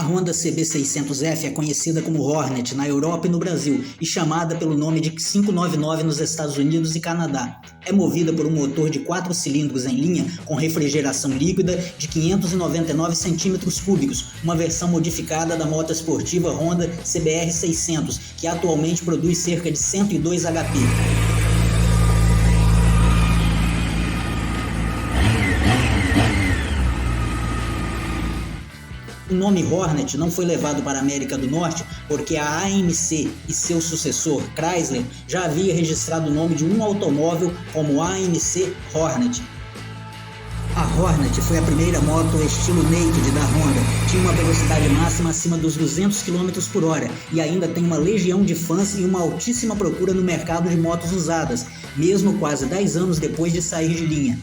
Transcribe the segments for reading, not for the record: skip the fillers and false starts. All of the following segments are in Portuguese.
A Honda CB600F é conhecida como Hornet na Europa e no Brasil e chamada pelo nome de 599 nos Estados Unidos e Canadá. É movida por um motor de 4 cilindros em linha com refrigeração líquida de 599 cm3, uma versão modificada da moto esportiva Honda CBR600, que atualmente produz cerca de 102 HP. O nome Hornet não foi levado para a América do Norte porque a AMC e seu sucessor, Chrysler, já havia registrado o nome de um automóvel como AMC Hornet. A Hornet foi a primeira moto estilo Naked da Honda, tinha uma velocidade máxima acima dos 200 km por hora e ainda tem uma legião de fãs e uma altíssima procura no mercado de motos usadas, mesmo quase 10 anos depois de sair de linha.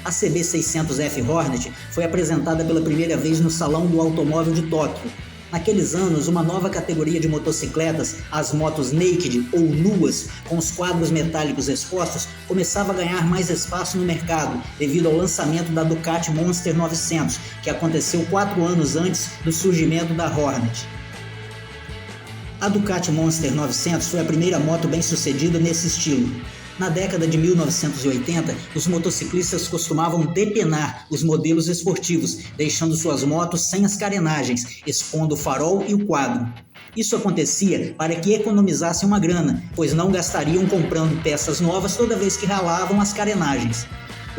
A CB600F Hornet foi apresentada pela primeira vez no Salão do Automóvel de Tóquio. Naqueles anos, uma nova categoria de motocicletas, as motos naked ou nuas, com os quadros metálicos expostos, começava a ganhar mais espaço no mercado, devido ao lançamento da Ducati Monster 900, que aconteceu 4 anos antes do surgimento da Hornet. A Ducati Monster 900 foi a primeira moto bem-sucedida nesse estilo. Na década de 1980, os motociclistas costumavam depenar os modelos esportivos, deixando suas motos sem as carenagens, expondo o farol e o quadro. Isso acontecia para que economizassem uma grana, pois não gastariam comprando peças novas toda vez que ralavam as carenagens.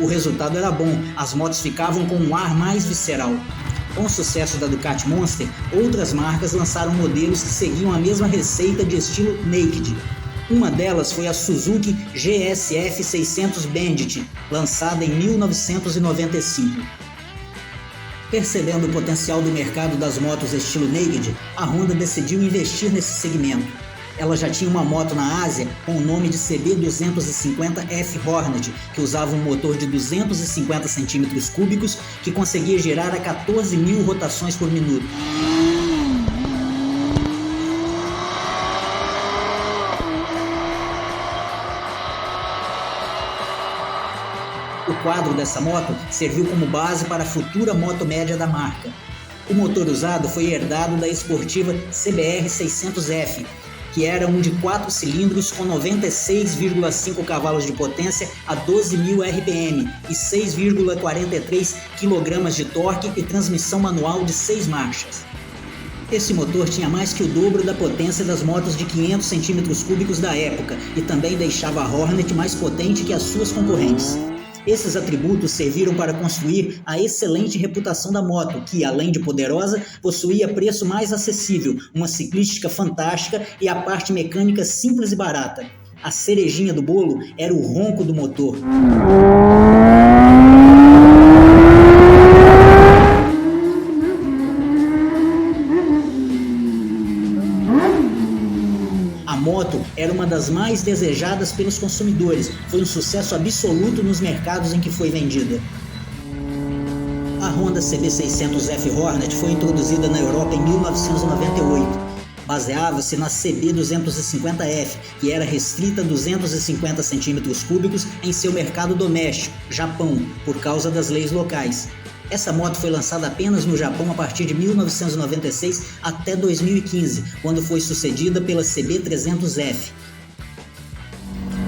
O resultado era bom, as motos ficavam com um ar mais visceral. Com o sucesso da Ducati Monster, outras marcas lançaram modelos que seguiam a mesma receita de estilo naked. Uma delas foi a Suzuki GSF 600 Bandit, lançada em 1995. Percebendo o potencial do mercado das motos estilo naked, a Honda decidiu investir nesse segmento. Ela já tinha uma moto na Ásia com o nome de CB250F Hornet, que usava um motor de 250 cm3, que conseguia girar a 14.000 rotações por minuto. O quadro dessa moto serviu como base para a futura moto média da marca. O motor usado foi herdado da esportiva CBR600F, que era um de 4 cilindros com 96,5 cavalos de potência a 12.000 RPM e 6,43 kg de torque e transmissão manual de 6 marchas. Esse motor tinha mais que o dobro da potência das motos de 500 cm3 da época e também deixava a Hornet mais potente que as suas concorrentes. Esses atributos serviram para construir a excelente reputação da moto, que, além de poderosa, possuía preço mais acessível, uma ciclística fantástica e a parte mecânica simples e barata. A cerejinha do bolo era o ronco do motor. A moto era uma das mais desejadas pelos consumidores, foi um sucesso absoluto nos mercados em que foi vendida. A Honda CB600F Hornet foi introduzida na Europa em 1998. Baseava-se na CB250F, que era restrita a 250 cm3 em seu mercado doméstico, Japão, por causa das leis locais. Essa moto foi lançada apenas no Japão a partir de 1996 até 2015, quando foi sucedida pela CB300F.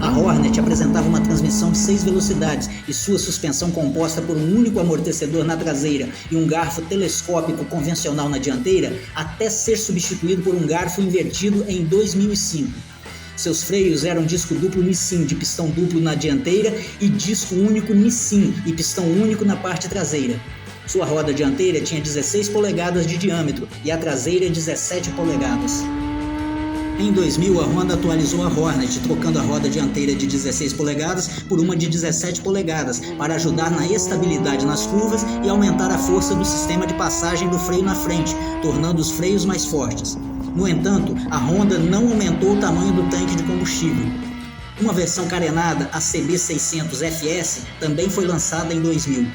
A Hornet apresentava uma transmissão de 6 velocidades e sua suspensão composta por um único amortecedor na traseira e um garfo telescópico convencional na dianteira, até ser substituído por um garfo invertido em 2005. Seus freios eram disco duplo Nissin de pistão duplo na dianteira e disco único Nissin e pistão único na parte traseira. Sua roda dianteira tinha 16 polegadas de diâmetro e a traseira 17 polegadas. Em 2000, a Honda atualizou a Hornet, trocando a roda dianteira de 16 polegadas por uma de 17 polegadas, para ajudar na estabilidade nas curvas e aumentar a força do sistema de passagem do freio na frente, tornando os freios mais fortes. No entanto, a Honda não aumentou o tamanho do tanque de combustível. Uma versão carenada, a CB600FS, também foi lançada em 2000.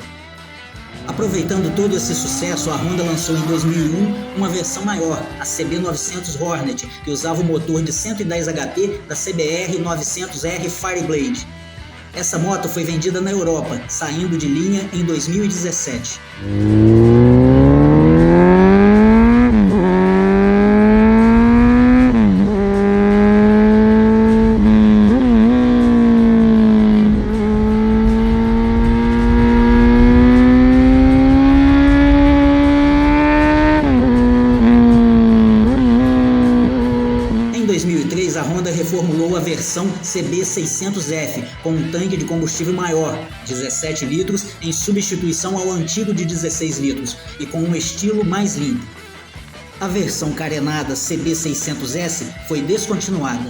Aproveitando todo esse sucesso, a Honda lançou em 2001 uma versão maior, a CB900 Hornet, que usava o motor de 110 HP da CBR 900R Fireblade. Essa moto foi vendida na Europa, saindo de linha em 2017. CB600F, com um tanque de combustível maior, 17 litros, em substituição ao antigo de 16 litros, e com um estilo mais limpo. A versão carenada CB600S foi descontinuada.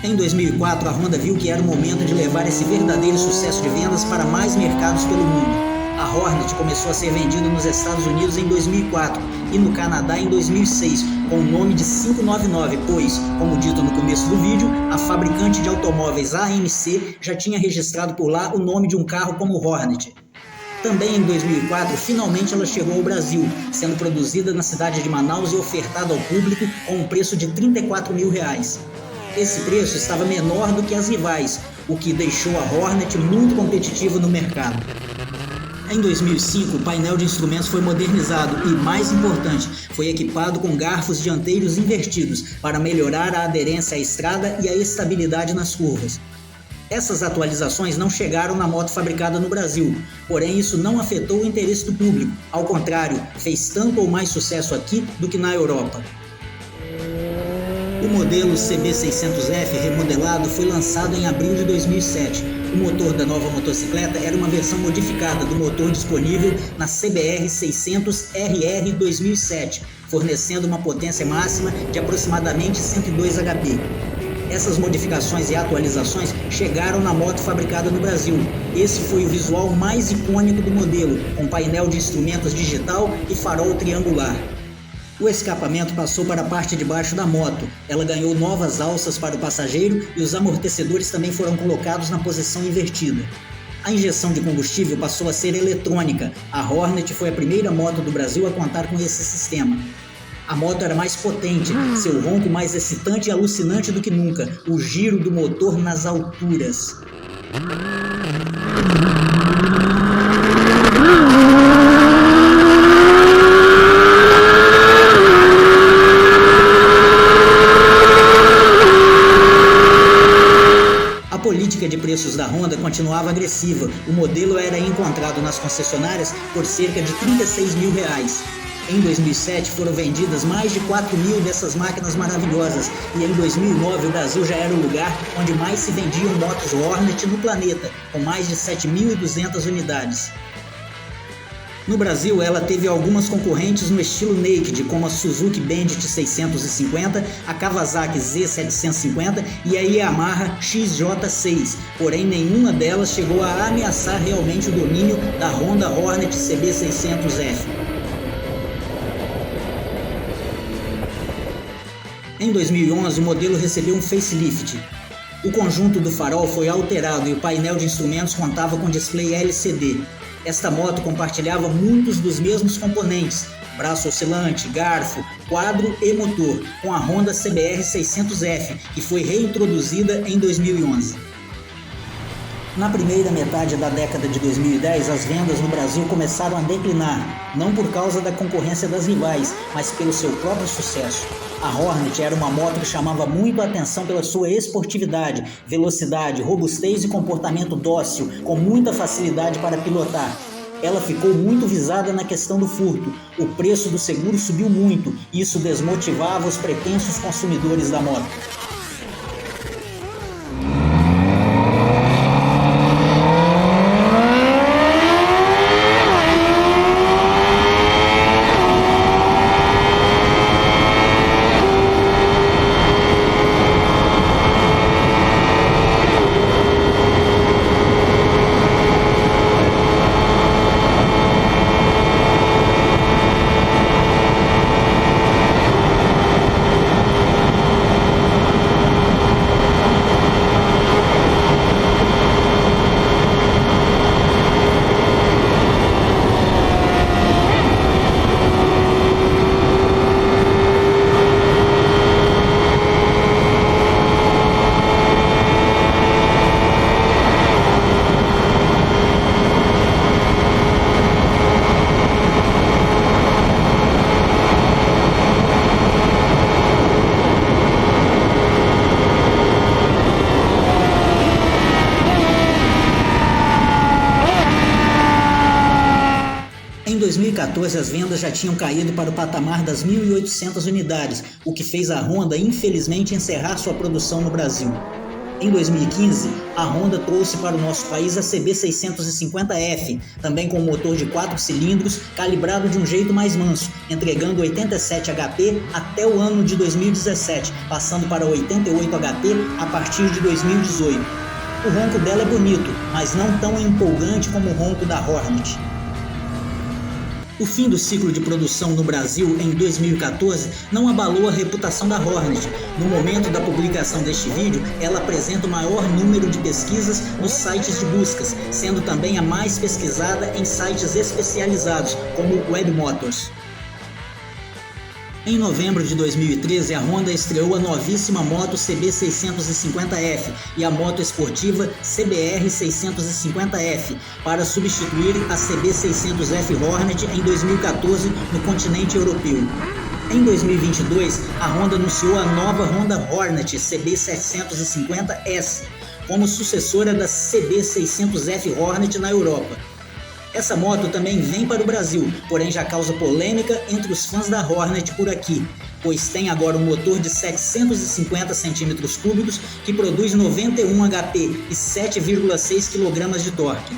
Em 2004, a Honda viu que era o momento de levar esse verdadeiro sucesso de vendas para mais mercados pelo mundo. A Hornet começou a ser vendida nos Estados Unidos em 2004 e no Canadá em 2006, com o nome de 599, pois, como dito no começo do vídeo, a fabricante de automóveis AMC já tinha registrado por lá o nome de um carro como Hornet. Também em 2004, finalmente ela chegou ao Brasil, sendo produzida na cidade de Manaus e ofertada ao público com um preço de R$ 34 mil. Esse preço estava menor do que as rivais, o que deixou a Hornet muito competitiva no mercado. Em 2005, o painel de instrumentos foi modernizado e, mais importante, foi equipado com garfos dianteiros invertidos para melhorar a aderência à estrada e a estabilidade nas curvas. Essas atualizações não chegaram na moto fabricada no Brasil, porém isso não afetou o interesse do público, ao contrário, fez tanto ou mais sucesso aqui do que na Europa. O modelo CB600F remodelado foi lançado em abril de 2007. O motor da nova motocicleta era uma versão modificada do motor disponível na CBR 600RR 2007, fornecendo uma potência máxima de aproximadamente 102 HP. Essas modificações e atualizações chegaram na moto fabricada no Brasil. Esse foi o visual mais icônico do modelo, com painel de instrumentos digital e farol triangular. O escapamento passou para a parte de baixo da moto, ela ganhou novas alças para o passageiro e os amortecedores também foram colocados na posição invertida. A injeção de combustível passou a ser eletrônica, a Hornet foi a primeira moto do Brasil a contar com esse sistema. A moto era mais potente, seu ronco mais excitante e alucinante do que nunca, o giro do motor nas alturas. A política de preços da Honda continuava agressiva. O modelo era encontrado nas concessionárias por cerca de R$ 36 mil. Em 2007 foram vendidas mais de 4 mil dessas máquinas maravilhosas e em 2009 o Brasil já era o lugar onde mais se vendiam motos Hornet no planeta, com mais de 7.200 unidades. No Brasil, ela teve algumas concorrentes no estilo Naked, como a Suzuki Bandit 650, a Kawasaki Z750 e a Yamaha XJ6, porém nenhuma delas chegou a ameaçar realmente o domínio da Honda Hornet CB600F. Em 2011, o modelo recebeu um facelift. O conjunto do farol foi alterado e o painel de instrumentos contava com display LCD. Esta moto compartilhava muitos dos mesmos componentes, braço oscilante, garfo, quadro e motor, com a Honda CBR 600F, que foi reintroduzida em 2011. Na primeira metade da década de 2010, as vendas no Brasil começaram a declinar, não por causa da concorrência das rivais, mas pelo seu próprio sucesso. A Hornet era uma moto que chamava muito a atenção pela sua esportividade, velocidade, robustez e comportamento dócil, com muita facilidade para pilotar. Ela ficou muito visada na questão do furto. O preço do seguro subiu muito e isso desmotivava os pretensos consumidores da moto. 2014, as vendas já tinham caído para o patamar das 1.800 unidades, o que fez a Honda, infelizmente, encerrar sua produção no Brasil. Em 2015, a Honda trouxe para o nosso país a CB650F, também com motor de 4 cilindros, calibrado de um jeito mais manso, entregando 87 HP até o ano de 2017, passando para 88 HP a partir de 2018. O ronco dela é bonito, mas não tão empolgante como o ronco da Hornet. O fim do ciclo de produção no Brasil em 2014 não abalou a reputação da Hornet. No momento da publicação deste vídeo, ela apresenta o maior número de pesquisas nos sites de buscas, sendo também a mais pesquisada em sites especializados, como Webmotors. Em novembro de 2013, a Honda estreou a novíssima moto CB650F e a moto esportiva CBR650F para substituir a CB600F Hornet em 2014 no continente europeu. Em 2022, a Honda anunciou a nova Honda Hornet CB750S como sucessora da CB600F Hornet na Europa. Essa moto também vem para o Brasil, porém já causa polêmica entre os fãs da Hornet por aqui, pois tem agora um motor de 750 cm3 que produz 91 HP e 7,6 kg de torque.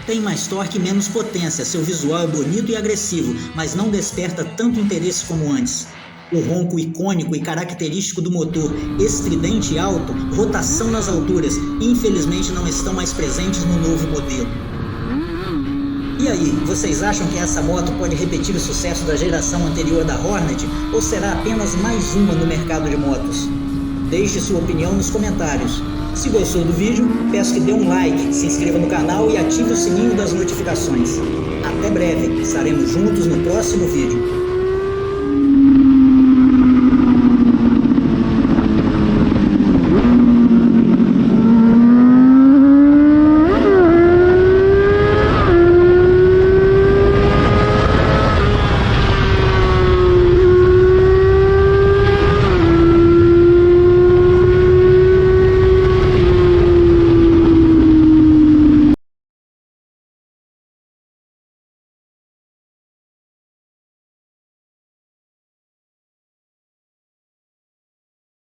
Tem mais torque e menos potência, seu visual é bonito e agressivo, mas não desperta tanto interesse como antes. O ronco icônico e característico do motor, estridente e alto, rotação nas alturas, infelizmente não estão mais presentes no novo modelo. E aí, vocês acham que essa moto pode repetir o sucesso da geração anterior da Hornet ou será apenas mais uma no mercado de motos? Deixe sua opinião nos comentários. Se gostou do vídeo, peço que dê um like, se inscreva no canal e ative o sininho das notificações. Até breve, estaremos juntos no próximo vídeo.